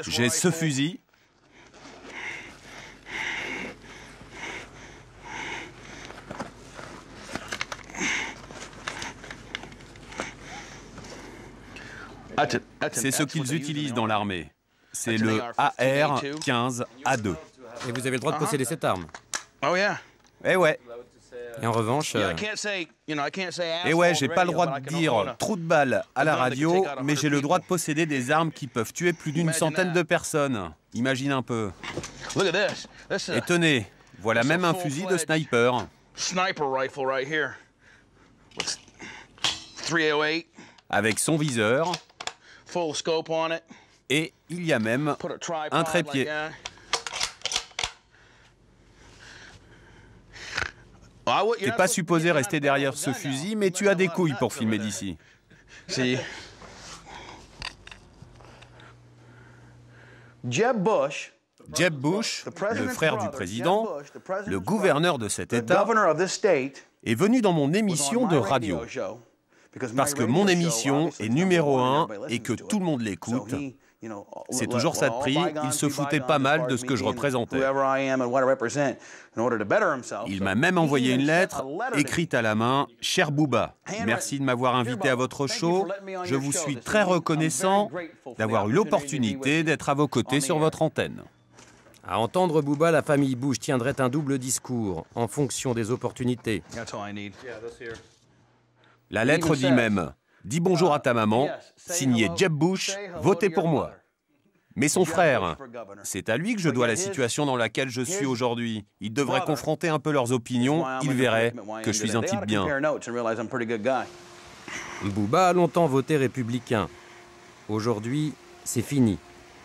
J'ai ce fusil. C'est ce qu'ils utilisent dans l'armée. C'est le AR-15A2. Et vous avez le droit de posséder cette arme. Eh ouais. Et en revanche... Et ouais, j'ai pas le droit de dire « trou de balle » à la radio, mais j'ai le droit de posséder des armes qui peuvent tuer plus d'une centaine de personnes. Imagine un peu. Et tenez, voilà même un fusil de sniper. Avec son viseur. Et il y a même un trépied. T'es pas supposé rester derrière ce fusil, mais tu as des couilles pour filmer d'ici. Jeb Bush, le frère du président, le gouverneur de cet État, est venu dans mon émission de radio. Parce que mon émission est numéro 1 et que tout le monde l'écoute. C'est toujours ça de prix, il se foutait pas mal de ce que je représentais. Il m'a même envoyé une lettre, écrite à la main, « Cher Bouba, merci de m'avoir invité à votre show. Je vous suis très reconnaissant d'avoir eu l'opportunité d'être à vos côtés sur votre antenne. » À entendre Bouba, la famille Bush tiendrait un double discours, en fonction des opportunités. La lettre dit même « Dis bonjour à ta maman, signé Jeb Bush, votez pour moi. » Mais son frère, c'est à lui que je dois la situation dans laquelle je suis aujourd'hui. Ils devraient confronter un peu leurs opinions, ils verraient que je suis un type bien. Bouba a longtemps voté républicain. Aujourd'hui, c'est fini.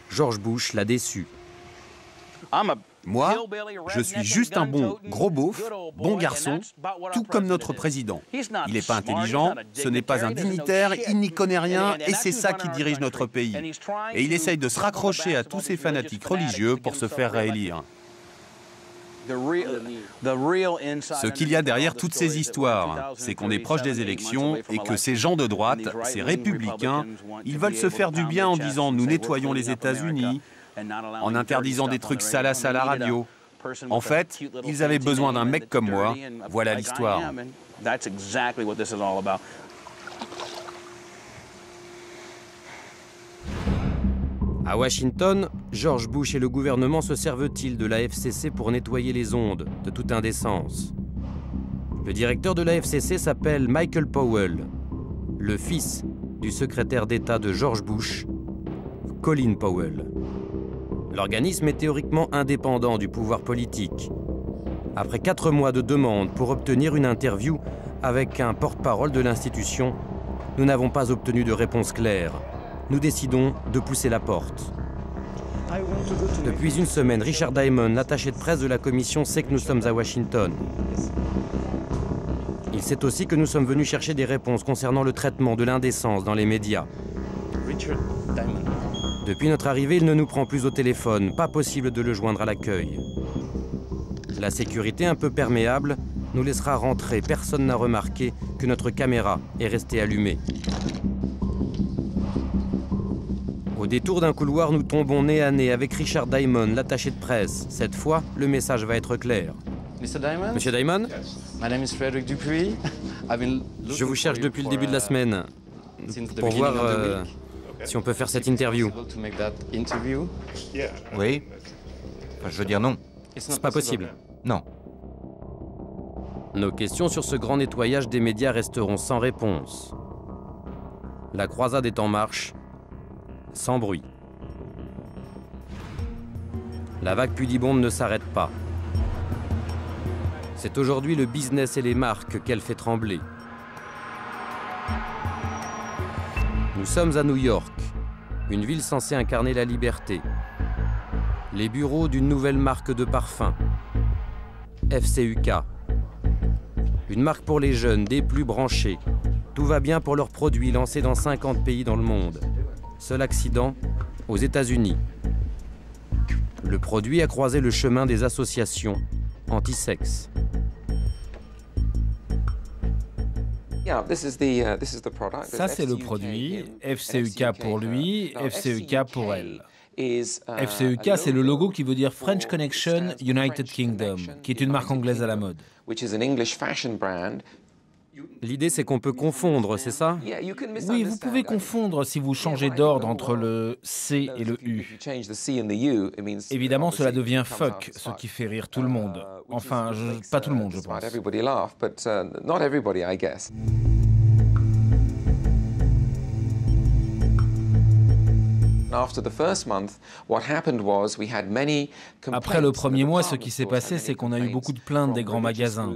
George Bush l'a déçu. Moi, je suis juste un bon gros beauf, bon garçon, tout comme notre président. Il n'est pas intelligent, ce n'est pas un dignitaire, il n'y connaît rien et c'est ça qui dirige notre pays. Et il essaye de se raccrocher à tous ces fanatiques religieux pour se faire réélire. Ce qu'il y a derrière toutes ces histoires, c'est qu'on est proche des élections et que ces gens de droite, ces républicains, ils veulent se faire du bien en disant « nous nettoyons les États-Unis », en interdisant des trucs salaces à la radio. En fait, ils avaient besoin d'un mec comme moi. Voilà l'histoire. À Washington, George Bush et le gouvernement se servent-ils de la FCC pour nettoyer les ondes de toute indécence? Le directeur de la FCC s'appelle Michael Powell, le fils du secrétaire d'État de George Bush, Colin Powell. L'organisme est théoriquement indépendant du pouvoir politique. Après 4 mois de demande pour obtenir une interview avec un porte-parole de l'institution, nous n'avons pas obtenu de réponse claire. Nous décidons de pousser la porte. Depuis une semaine, Richard Diamond, l'attaché de presse de la commission, sait que nous sommes à Washington. Il sait aussi que nous sommes venus chercher des réponses concernant le traitement de l'indécence dans les médias. Depuis notre arrivée, il ne nous prend plus au téléphone, pas possible de le joindre à l'accueil. La sécurité un peu perméable nous laissera rentrer. Personne n'a remarqué que notre caméra est restée allumée. Au détour d'un couloir, nous tombons nez à nez avec Richard Diamond, l'attaché de presse. Cette fois, le message va être clair. Monsieur Diamond, je vous cherche depuis le début de la semaine pour voir si on peut faire cette interview. Oui. Enfin, je veux dire non. C'est pas possible. Non. Nos questions sur ce grand nettoyage des médias resteront sans réponse. La croisade est en marche, sans bruit. La vague pudibonde ne s'arrête pas. C'est aujourd'hui le business et les marques qu'elle fait trembler. Nous sommes à New York, une ville censée incarner la liberté. Les bureaux d'une nouvelle marque de parfum, FCUK. Une marque pour les jeunes, des plus branchés. Tout va bien pour leurs produits lancés dans 50 pays dans le monde. Seul accident, aux États-Unis. Le produit a croisé le chemin des associations anti-sexe. Ça, c'est le produit, FCUK pour lui, FCUK pour elle. FCUK, c'est le logo qui veut dire French Connection United Kingdom, qui est une marque anglaise à la mode. L'idée, c'est qu'on peut confondre, c'est ça? Oui, vous pouvez confondre si vous changez d'ordre entre le C et le U. Évidemment, cela devient fuck, ce qui fait rire tout le monde. Enfin, pas tout le monde, je pense. Après le premier mois, ce qui s'est passé, c'est qu'on a eu beaucoup de plaintes des grands magasins,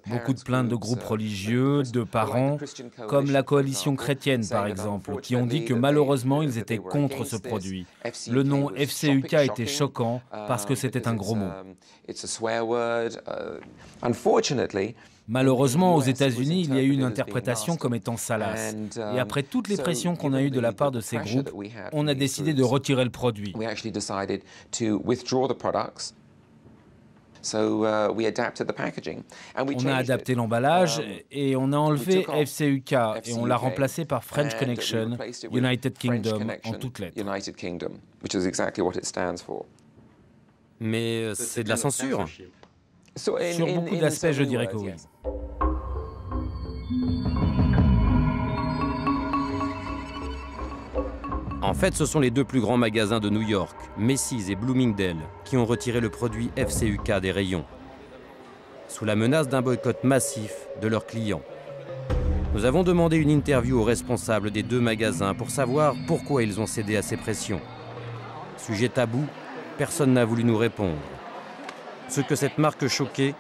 beaucoup de plaintes de groupes religieux, de parents, comme la coalition chrétienne par exemple, qui ont dit que malheureusement ils étaient contre ce produit. Le nom FCUK était choquant parce que c'était un gros mot. Malheureusement, aux États-Unis, il y a eu une interprétation comme étant salace. Et après toutes les pressions qu'on a eues de la part de ces groupes, on a décidé de retirer le produit. On a adapté l'emballage et on a enlevé FCUK et on l'a remplacé par French Connection United Kingdom en toutes lettres. Mais c'est de la censure. Sur beaucoup d'aspects, je dirais que oui. En fait, ce sont les deux plus grands magasins de New York, Macy's et Bloomingdale, qui ont retiré le produit FCUK des rayons, sous la menace d'un boycott massif de leurs clients. Nous avons demandé une interview aux responsables des deux magasins pour savoir pourquoi ils ont cédé à ces pressions. Sujet tabou, personne n'a voulu nous répondre. Ceux que cette marque choquait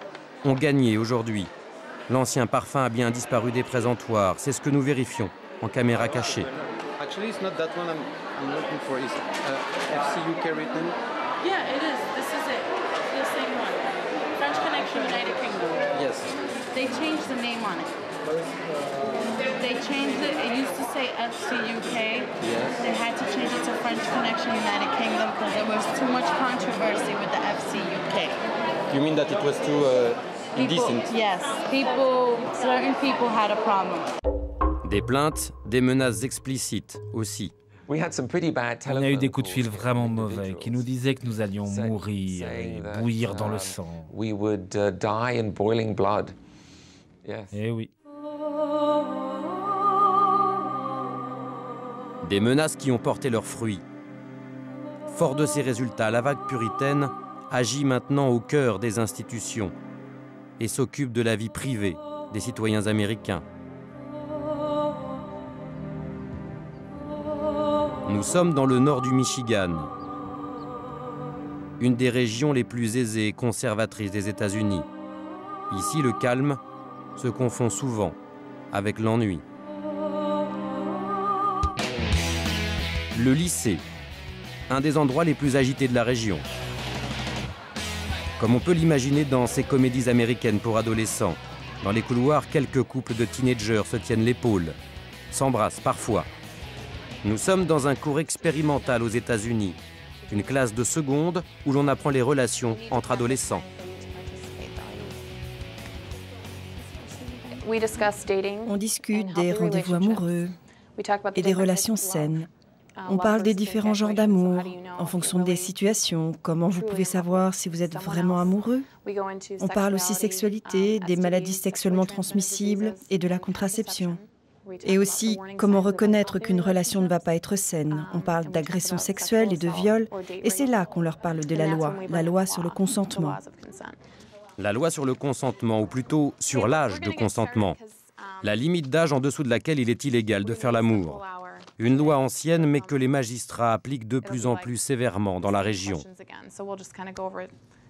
ont gagné aujourd'hui. L'ancien parfum a bien disparu des présentoirs. C'est ce que nous vérifions en caméra cachée. Actually, it's not that one I'm looking for. It's FCUK written. Yeah, it is. This is it. The same one. French Connection United Kingdom. Yes. They changed the name on it. They changed it. It used to say FCUK. Yes. They had to change it to French Connection United Kingdom because there was too much controversy with the FCUK. You mean that it was too indecent? Yes. Certain people had a problem. Des plaintes, des menaces explicites aussi. On a eu des coups de fil vraiment mauvais qui nous disaient que nous allions mourir et bouillir dans le sang. Eh oui. Des menaces qui ont porté leurs fruits. Fort de ces résultats, la vague puritaine agit maintenant au cœur des institutions et s'occupe de la vie privée des citoyens américains. Nous sommes dans le nord du Michigan, une des régions les plus aisées et conservatrices des États-Unis. Ici, le calme se confond souvent avec l'ennui. Le lycée, un des endroits les plus agités de la région. Comme on peut l'imaginer dans ces comédies américaines pour adolescents, dans les couloirs, quelques couples de teenagers se tiennent l'épaule, s'embrassent parfois. Nous sommes dans un cours expérimental aux États-Unis, une classe de seconde où l'on apprend les relations entre adolescents. On discute des rendez-vous amoureux et des relations saines. On parle des différents genres d'amour, en fonction des situations, comment vous pouvez savoir si vous êtes vraiment amoureux. On parle aussi sexualité, des maladies sexuellement transmissibles et de la contraception. Et aussi, comment reconnaître qu'une relation ne va pas être saine. On parle d'agression sexuelle et de viol, et c'est là qu'on leur parle de la loi sur le consentement. La loi sur le consentement, ou plutôt sur l'âge de consentement. La limite d'âge en dessous de laquelle il est illégal de faire l'amour. Une loi ancienne, mais que les magistrats appliquent de plus en plus sévèrement dans la région.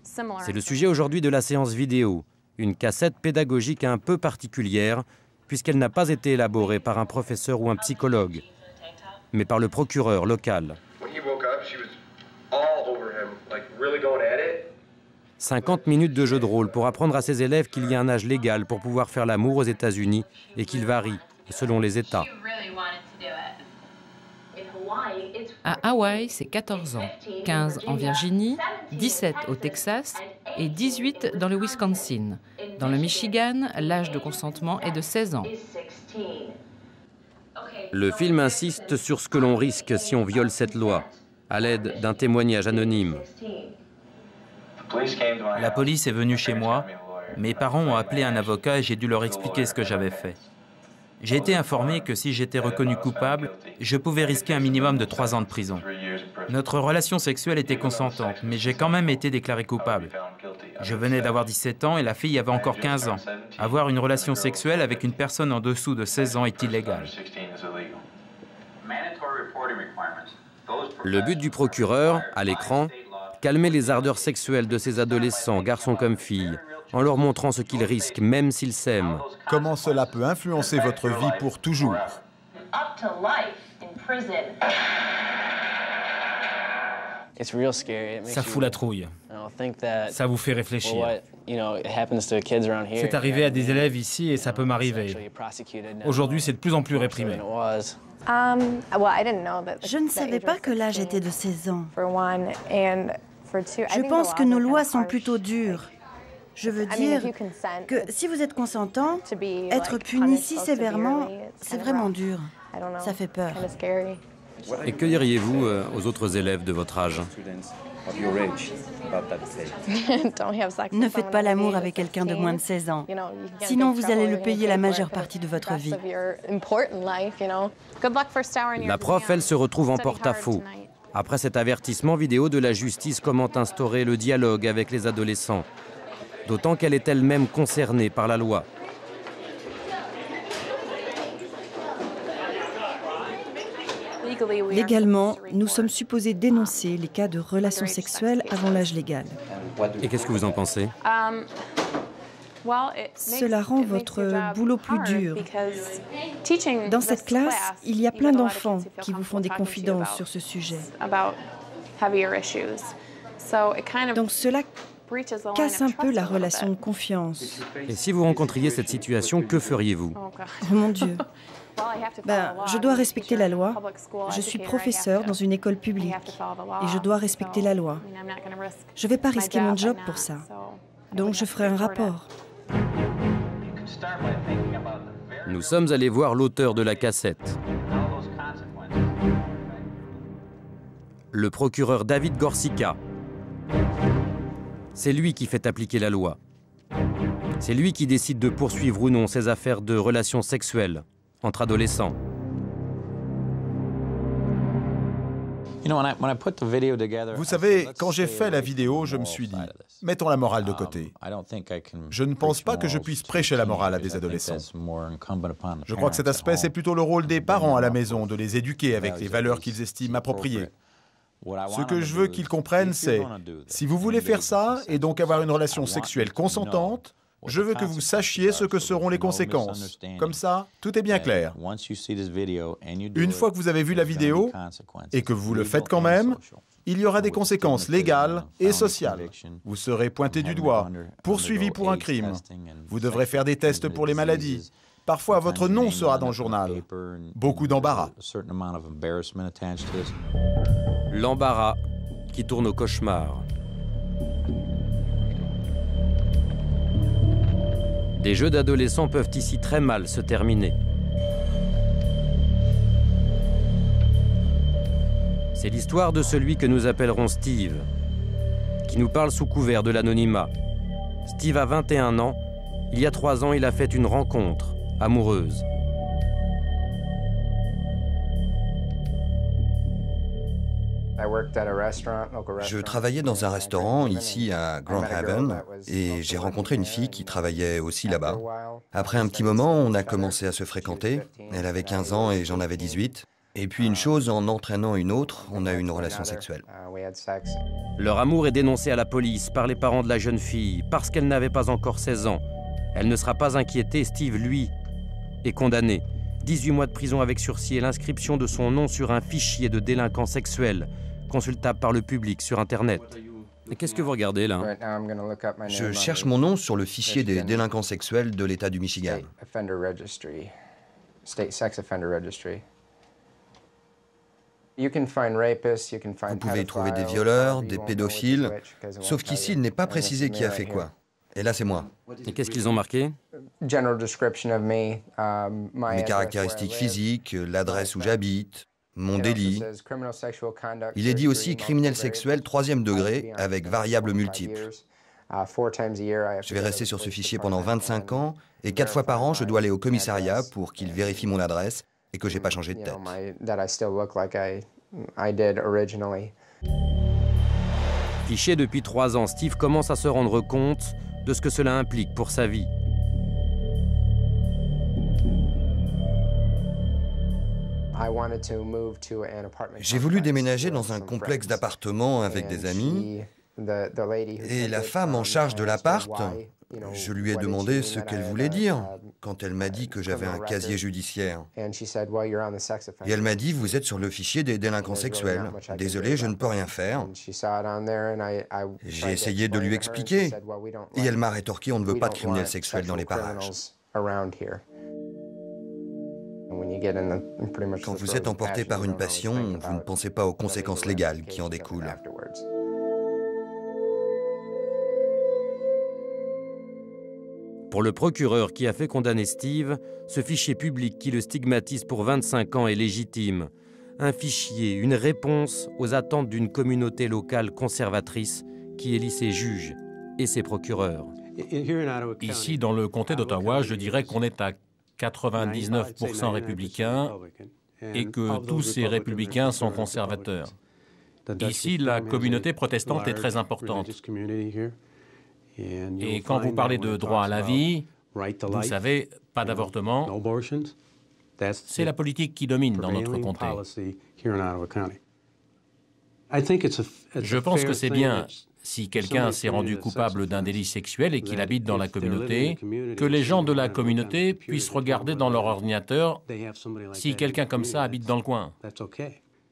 C'est le sujet aujourd'hui de la séance vidéo, une cassette pédagogique un peu particulière, puisqu'elle n'a pas été élaborée par un professeur ou un psychologue, mais par le procureur local. 50 minutes de jeu de rôle pour apprendre à ses élèves qu'il y a un âge légal pour pouvoir faire l'amour aux États-Unis et qu'il varie selon les États. À Hawaï, c'est 14 ans, 15 en Virginie, 17 au Texas et 18 dans le Wisconsin. Dans le Michigan, l'âge de consentement est de 16 ans. Le film insiste sur ce que l'on risque si on viole cette loi. à l'aide d'un témoignage anonyme. La police est venue chez moi. Mes parents ont appelé un avocat et j'ai dû leur expliquer ce que j'avais fait. J'ai été informé que si j'étais reconnu coupable, je pouvais risquer un minimum de 3 ans de prison. Notre relation sexuelle était consentante, mais j'ai quand même été déclaré coupable. Je venais d'avoir 17 ans et la fille avait encore 15 ans. Avoir une relation sexuelle avec une personne en dessous de 16 ans est illégal. Le but du procureur, à l'écran, calmer les ardeurs sexuelles de ces adolescents, garçons comme filles, en leur montrant ce qu'ils risquent, même s'ils s'aiment. Comment cela peut influencer votre vie pour toujours. Ça fout la trouille. Ça vous fait réfléchir. C'est arrivé à des élèves ici et ça peut m'arriver. Aujourd'hui, c'est de plus en plus réprimé. Je ne savais pas que l'âge était de 16 ans. Je pense que nos lois sont plutôt dures. Je veux dire que si vous êtes consentant, être puni si sévèrement, c'est vraiment dur. Ça fait peur. Et que diriez-vous aux autres élèves de votre âge? Ne faites pas l'amour avec quelqu'un de moins de 16 ans. Sinon, vous allez le payer la majeure partie de votre vie. La prof, elle, se retrouve en porte-à-faux. Après cet avertissement vidéo de la justice, comment instaurer le dialogue avec les adolescents? D'autant qu'elle est elle-même concernée par la loi. Légalement, nous sommes supposés dénoncer les cas de relations sexuelles avant l'âge légal. Et qu'est-ce que vous en pensez? Cela rend votre boulot plus dur. Dans cette classe, il y a plein d'enfants qui vous font des confidences sur ce sujet. Donc cela casse un peu la relation de confiance. Et si vous rencontriez cette situation, que feriez-vous? Oh mon Dieu. Je dois respecter la loi. Je suis professeur dans une école publique et je dois respecter la loi. Je ne vais pas risquer mon job pour ça. Donc je ferai un rapport. Nous sommes allés voir l'auteur de la cassette. Le procureur David Gorsica. C'est lui qui fait appliquer la loi. C'est lui qui décide de poursuivre ou non ces affaires de relations sexuelles entre adolescents. Vous savez, quand j'ai fait la vidéo, je me suis dit, mettons la morale de côté. Je ne pense pas que je puisse prêcher la morale à des adolescents. Je crois que cet aspect, c'est plutôt le rôle des parents à la maison, de les éduquer avec les valeurs qu'ils estiment appropriées. Ce que je veux qu'ils comprennent, c'est, si vous voulez faire ça, et donc avoir une relation sexuelle consentante, je veux que vous sachiez ce que seront les conséquences. Comme ça, tout est bien clair. Une fois que vous avez vu la vidéo, et que vous le faites quand même, il y aura des conséquences légales et sociales. Vous serez pointé du doigt, poursuivi pour un crime. Vous devrez faire des tests pour les maladies. Parfois, votre nom sera dans le journal. Beaucoup d'embarras. L'embarras qui tourne au cauchemar. Des jeux d'adolescents peuvent ici très mal se terminer. C'est l'histoire de celui que nous appellerons Steve, qui nous parle sous couvert de l'anonymat. Steve a 21 ans. Il y a 3 ans, il a fait une rencontre amoureuse. Je travaillais dans un restaurant ici à Grand Haven et j'ai rencontré une fille qui travaillait aussi là-bas. Après un petit moment, on a commencé à se fréquenter. Elle avait 15 ans et j'en avais 18. Et puis une chose en entraînant une autre, on a eu une relation sexuelle. Leur amour est dénoncé à la police par les parents de la jeune fille parce qu'elle n'avait pas encore 16 ans. Elle ne sera pas inquiétée. Steve, lui, est condamné. 18 mois de prison avec sursis et l'inscription de son nom sur un fichier de délinquants sexuels, consultable par le public sur Internet. Et qu'est-ce que vous regardez là? Je cherche mon nom sur le fichier des délinquants sexuels de l'État du Michigan. Vous pouvez trouver des violeurs, des pédophiles, sauf qu'ici, il n'est pas précisé qui a fait quoi. Et là, c'est moi. Et qu'est-ce qu'ils ont marqué? Mes caractéristiques physiques, l'adresse où j'habite. mon délit. Il est dit aussi criminel sexuel 3e degré avec variables multiples. Je vais rester sur ce fichier pendant 25 ans et 4 fois par an, je dois aller au commissariat pour qu'ils vérifient mon adresse et que j'ai pas changé de tête. Fiché depuis 3 ans, Steve commence à se rendre compte de ce que cela implique pour sa vie. J'ai voulu déménager dans un complexe d'appartements avec des amis et la femme en charge de l'appart, je lui ai demandé ce qu'elle voulait dire quand elle m'a dit que j'avais un casier judiciaire. Et elle m'a dit, vous êtes sur le fichier des délinquants sexuels. Désolé, je ne peux rien faire. J'ai essayé de lui expliquer et elle m'a rétorqué, on ne veut pas de criminels sexuels dans les parages. Quand vous êtes emporté par une passion, vous ne pensez pas aux conséquences légales qui en découlent. Pour le procureur qui a fait condamner Steve, ce fichier public qui le stigmatise pour 25 ans est légitime. Un fichier, une réponse aux attentes d'une communauté locale conservatrice qui élit ses juges et ses procureurs. Ici, dans le comté d'Ottawa, je dirais qu'on est à 99% républicains et que tous ces républicains sont conservateurs. Ici, la communauté protestante est très importante. Et quand vous parlez de droit à la vie, vous savez, pas d'avortement, c'est la politique qui domine dans notre comté. Je pense que c'est bien, si quelqu'un s'est rendu coupable d'un délit sexuel et qu'il habite dans la communauté, que les gens de la communauté puissent regarder dans leur ordinateur si quelqu'un comme ça habite dans le coin.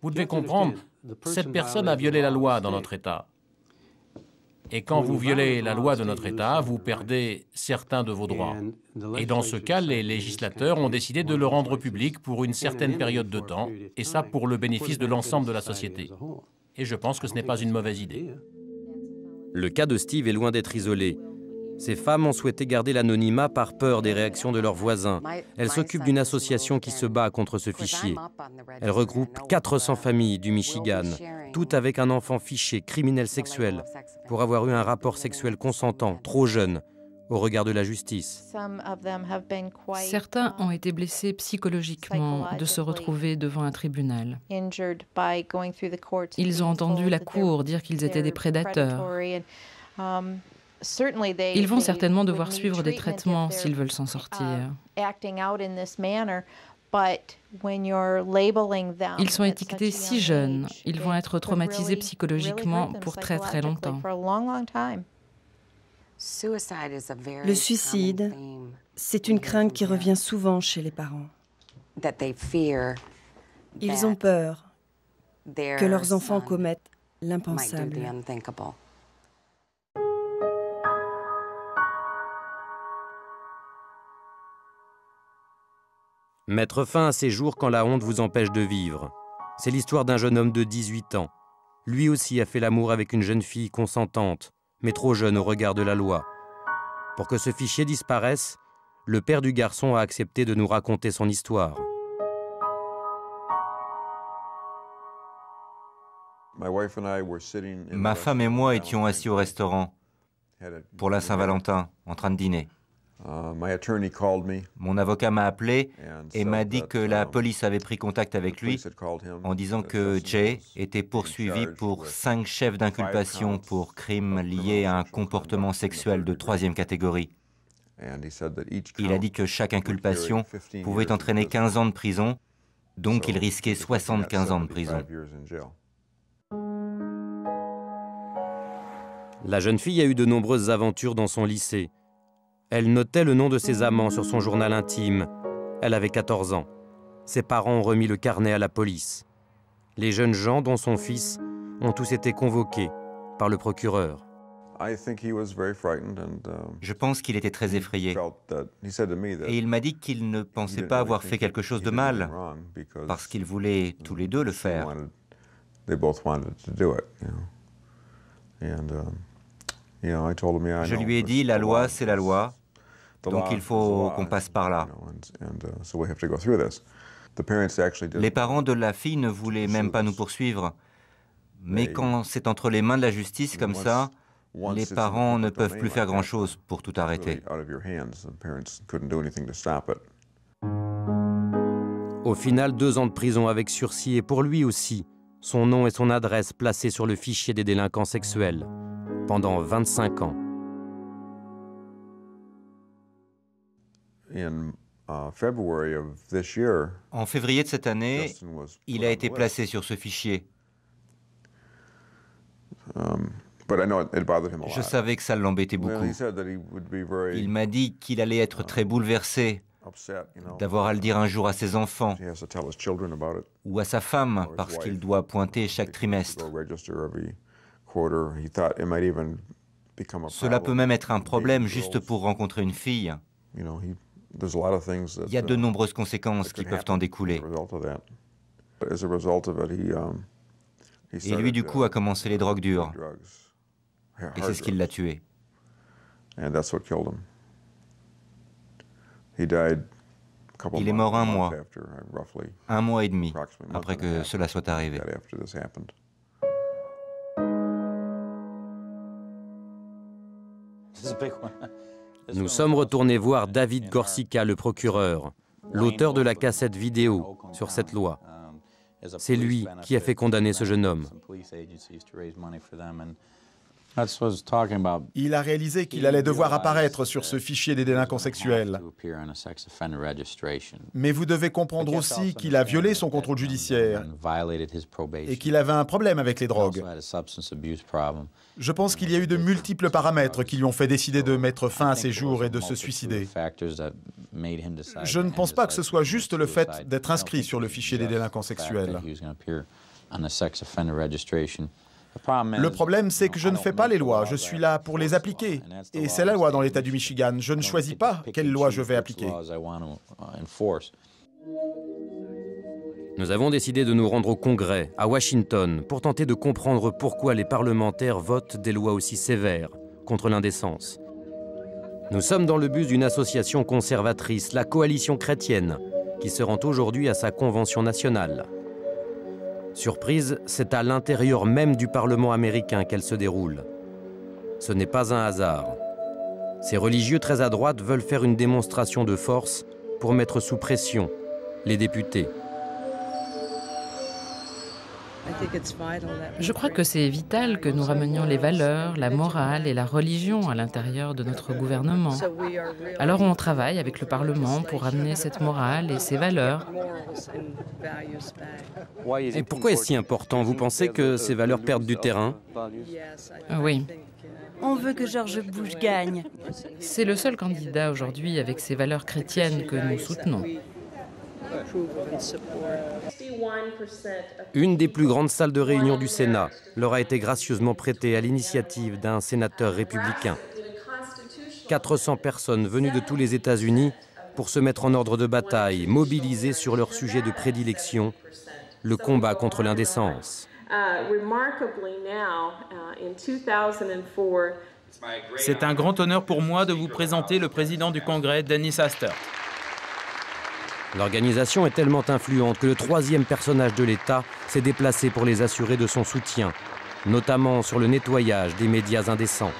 Vous devez comprendre, cette personne a violé la loi dans notre État. Et quand vous violez la loi de notre État, vous perdez certains de vos droits. Et dans ce cas, les législateurs ont décidé de le rendre public pour une certaine période de temps, et ça pour le bénéfice de l'ensemble de la société. Et je pense que ce n'est pas une mauvaise idée. Le cas de Steve est loin d'être isolé. Ces femmes ont souhaité garder l'anonymat par peur des réactions de leurs voisins. Elles s'occupent d'une association qui se bat contre ce fichier. Elle regroupe 400 familles du Michigan, toutes avec un enfant fiché criminel sexuel, pour avoir eu un rapport sexuel consentant, trop jeune, au regard de la justice. Certains ont été blessés psychologiquement de se retrouver devant un tribunal. Ils ont entendu la cour dire qu'ils étaient des prédateurs. Ils vont certainement devoir suivre des traitements s'ils veulent s'en sortir. Ils sont étiquetés si jeunes, ils vont être traumatisés psychologiquement pour très très longtemps. Le suicide, c'est une crainte qui revient souvent chez les parents. Ils ont peur que leurs enfants commettent l'impensable. Mettre fin à ces jours quand la honte vous empêche de vivre. C'est l'histoire d'un jeune homme de 18 ans. Lui aussi a fait l'amour avec une jeune fille consentante, mais trop jeune au regard de la loi. Pour que ce fichier disparaisse, le père du garçon a accepté de nous raconter son histoire. Ma femme et moi étions assis au restaurant pour la Saint-Valentin, en train de dîner. Mon avocat m'a appelé et m'a dit que la police avait pris contact avec lui en disant que Jay était poursuivi pour 5 chefs d'inculpation pour crimes liés à un comportement sexuel de 3e catégorie. Il a dit que chaque inculpation pouvait entraîner 15 ans de prison, donc il risquait 75 ans de prison. La jeune fille a eu de nombreuses aventures dans son lycée. Elle notait le nom de ses amants sur son journal intime. Elle avait 14 ans. Ses parents ont remis le carnet à la police. Les jeunes gens, dont son fils, ont tous été convoqués par le procureur. Je pense qu'il était très effrayé. Et il m'a dit qu'il ne pensait pas avoir fait quelque chose de mal, parce qu'ils voulaient tous les deux le faire. Je lui ai dit, la loi, c'est la loi. Donc il faut qu'on passe par là. Les parents de la fille ne voulaient même pas nous poursuivre. Mais quand c'est entre les mains de la justice comme ça, les parents ne peuvent plus faire grand-chose pour tout arrêter. Au final, 2 ans de prison avec sursis et pour lui aussi, son nom et son adresse placés sur le fichier des délinquants sexuels pendant 25 ans. En février de cette année, il a été placé sur ce fichier. Je savais que ça l'embêtait beaucoup. Il m'a dit qu'il allait être très bouleversé d'avoir à le dire un jour à ses enfants ou à sa femme parce qu'il doit pointer chaque trimestre. Cela peut même être un problème juste pour rencontrer une fille. Il y a de nombreuses conséquences qui peuvent en découler. Et lui, du coup, a commencé les drogues dures. Et c'est ce qui l'a tué. Il est mort 1 mois, 1 mois et demi après que cela soit arrivé. Nous sommes retournés voir David Gorsica, le procureur, l'auteur de la cassette vidéo sur cette loi. C'est lui qui a fait condamner ce jeune homme. Il a réalisé qu'il allait devoir apparaître sur ce fichier des délinquants sexuels. Mais vous devez comprendre aussi qu'il a violé son contrôle judiciaire et qu'il avait un problème avec les drogues. Je pense qu'il y a eu de multiples paramètres qui lui ont fait décider de mettre fin à ses jours et de se suicider. Je ne pense pas que ce soit juste le fait d'être inscrit sur le fichier des délinquants sexuels. Le problème, c'est que je ne fais pas les lois, je suis là pour les appliquer. Et c'est la loi dans l'État du Michigan. Je ne choisis pas quelle loi je vais appliquer. Nous avons décidé de nous rendre au Congrès, à Washington, pour tenter de comprendre pourquoi les parlementaires votent des lois aussi sévères contre l'indécence. Nous sommes dans le bus d'une association conservatrice, la Coalition chrétienne, qui se rend aujourd'hui à sa convention nationale. Surprise, c'est à l'intérieur même du Parlement américain qu'elle se déroule. Ce n'est pas un hasard. Ces religieux très à droite veulent faire une démonstration de force pour mettre sous pression les députés. Je crois que c'est vital que nous ramenions les valeurs, la morale et la religion à l'intérieur de notre gouvernement. Alors on travaille avec le Parlement pour amener cette morale et ces valeurs. Et pourquoi est-ce si important? Vous pensez que ces valeurs perdent du terrain? Oui. On veut que George Bush gagne. C'est le seul candidat aujourd'hui avec ces valeurs chrétiennes que nous soutenons. Une des plus grandes salles de réunion du Sénat leur a été gracieusement prêtée à l'initiative d'un sénateur républicain. 400 personnes venues de tous les États-Unis pour se mettre en ordre de bataille, mobilisées sur leur sujet de prédilection, le combat contre l'indécence. C'est un grand honneur pour moi de vous présenter le président du Congrès, Dennis Hastert. L'organisation est tellement influente que le 3e personnage de l'État s'est déplacé pour les assurer de son soutien, notamment sur le nettoyage des médias indécents.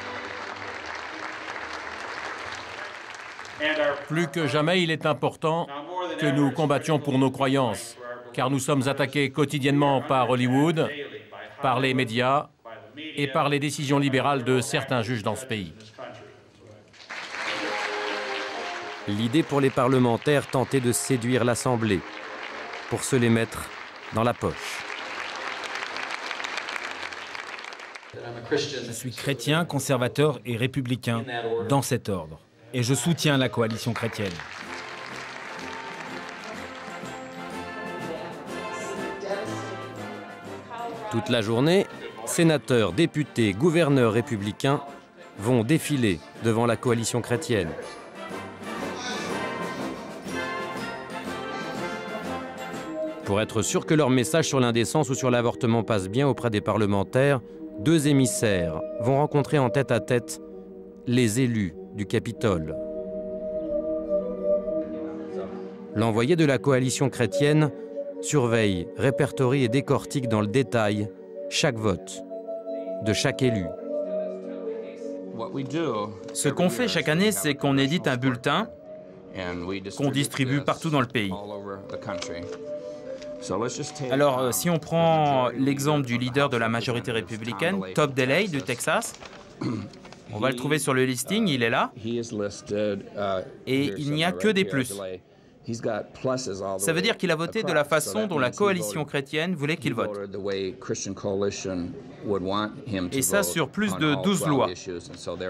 Plus que jamais, il est important que nous combattions pour nos croyances, car nous sommes attaqués quotidiennement par Hollywood, par les médias et par les décisions libérales de certains juges dans ce pays. L'idée pour les parlementaires tentait de séduire l'Assemblée, pour se les mettre dans la poche. Je suis chrétien, conservateur et républicain, dans cet ordre. Et je soutiens la coalition chrétienne. Toute la journée, sénateurs, députés, gouverneurs républicains vont défiler devant la coalition chrétienne. Pour être sûr que leur message sur l'indécence ou sur l'avortement passe bien auprès des parlementaires, 2 émissaires vont rencontrer en tête-à-tête les élus du Capitole. L'envoyé de la coalition chrétienne surveille, répertorie et décortique dans le détail chaque vote de chaque élu. Ce qu'on fait chaque année, c'est qu'on édite un bulletin qu'on distribue partout dans le pays. Alors, si on prend l'exemple du leader de la majorité républicaine, Tom Daley du Texas, on va le trouver sur le listing, il est là, et il n'y a que des plus. Ça veut dire qu'il a voté de la façon dont la coalition chrétienne voulait qu'il vote. Et ça sur plus de 12 lois.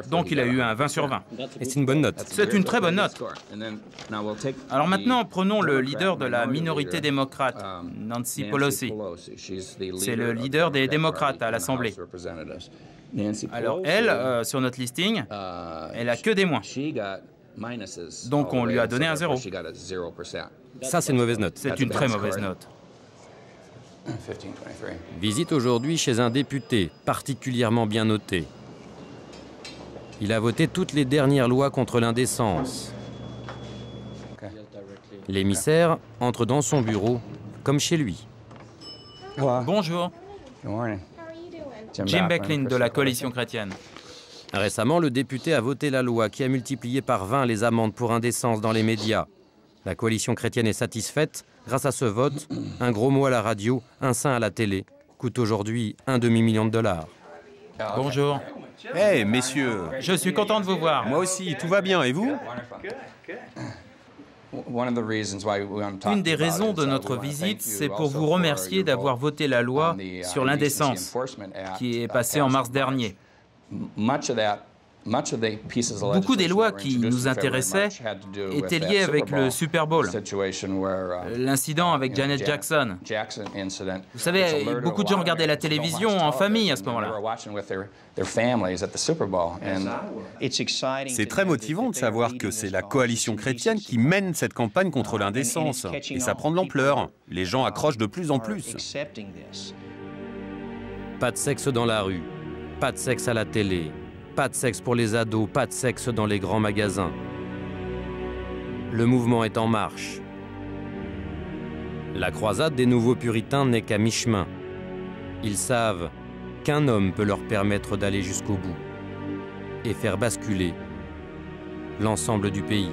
Donc il a eu un 20 sur 20. Et c'est une bonne note. C'est une très bonne note. Alors maintenant, prenons le leader de la minorité démocrate, Nancy Pelosi. C'est le leader des démocrates à l'Assemblée. Alors elle, sur notre listing, elle a que des moins. Donc on lui a donné un 0. Ça, c'est une mauvaise note. C'est une très mauvaise note. Visite aujourd'hui chez un député particulièrement bien noté. Il a voté toutes les dernières lois contre l'indécence. L'émissaire entre dans son bureau comme chez lui. Bonjour. Jim Becklin de la coalition chrétienne. Récemment, le député a voté la loi qui a multiplié par 20 les amendes pour indécence dans les médias. La coalition chrétienne est satisfaite. Grâce à ce vote, un gros mot à la radio, un sein à la télé, coûte aujourd'hui $1 demi-million. Bonjour. Hey, messieurs. Je suis content de vous voir. Moi aussi, tout va bien, et vous? Une des raisons de notre visite, c'est pour vous remercier d'avoir voté la loi sur l'indécence, qui est passée en mars dernier. Beaucoup des lois qui nous intéressaient étaient liées avec le Super Bowl, l'incident avec Janet Jackson. Vous savez, beaucoup de gens regardaient la télévision en famille à ce moment-là. C'est très motivant de savoir que c'est la coalition chrétienne qui mène cette campagne contre l'indécence. Et ça prend de l'ampleur. Les gens accrochent de plus en plus. Pas de sexe dans la rue, pas de sexe à la télé, pas de sexe pour les ados, pas de sexe dans les grands magasins. Le mouvement est en marche. La croisade des nouveaux puritains n'est qu'à mi-chemin. Ils savent qu'un homme peut leur permettre d'aller jusqu'au bout et faire basculer l'ensemble du pays.